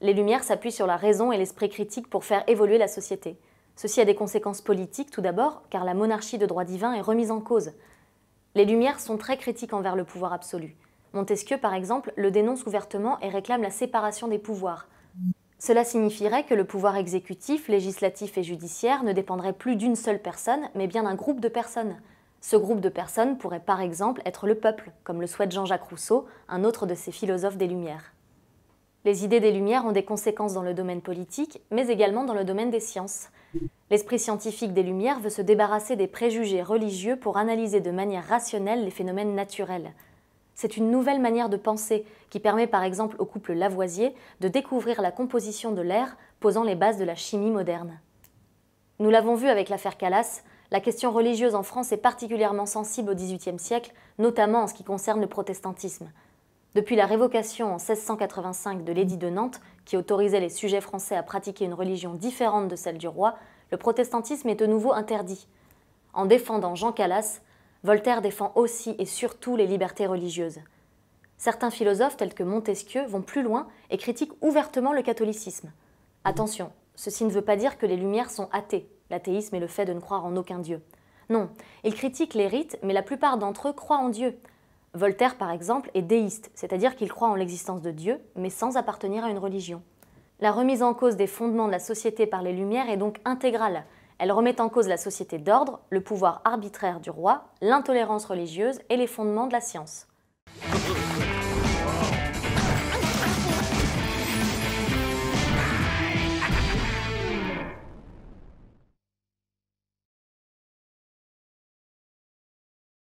Les Lumières s'appuient sur la raison et l'esprit critique pour faire évoluer la société. Ceci a des conséquences politiques tout d'abord, car la monarchie de droit divin est remise en cause. Les Lumières sont très critiques envers le pouvoir absolu. Montesquieu, par exemple, le dénonce ouvertement et réclame la séparation des pouvoirs. Cela signifierait que le pouvoir exécutif, législatif et judiciaire ne dépendrait plus d'une seule personne, mais bien d'un groupe de personnes. Ce groupe de personnes pourrait par exemple être le peuple, comme le souhaite Jean-Jacques Rousseau, un autre de ces philosophes des Lumières. Les idées des Lumières ont des conséquences dans le domaine politique, mais également dans le domaine des sciences. L'esprit scientifique des Lumières veut se débarrasser des préjugés religieux pour analyser de manière rationnelle les phénomènes naturels. C'est une nouvelle manière de penser qui permet par exemple au couple Lavoisier de découvrir la composition de l'air, posant les bases de la chimie moderne. Nous l'avons vu avec l'affaire Calas, la question religieuse en France est particulièrement sensible au XVIIIe siècle, notamment en ce qui concerne le protestantisme. Depuis la révocation en 1685 de l'édit de Nantes, qui autorisait les sujets français à pratiquer une religion différente de celle du roi, le protestantisme est de nouveau interdit. En défendant Jean Calas, Voltaire défend aussi et surtout les libertés religieuses. Certains philosophes tels que Montesquieu vont plus loin et critiquent ouvertement le catholicisme. Attention, ceci ne veut pas dire que les Lumières sont athées. L'athéisme est le fait de ne croire en aucun dieu. Non, ils critiquent les rites, mais la plupart d'entre eux croient en Dieu. Voltaire, par exemple, est déiste, c'est-à-dire qu'il croit en l'existence de Dieu, mais sans appartenir à une religion. La remise en cause des fondements de la société par les Lumières est donc intégrale. Elle remet en cause la société d'ordre, le pouvoir arbitraire du roi, l'intolérance religieuse et les fondements de la science.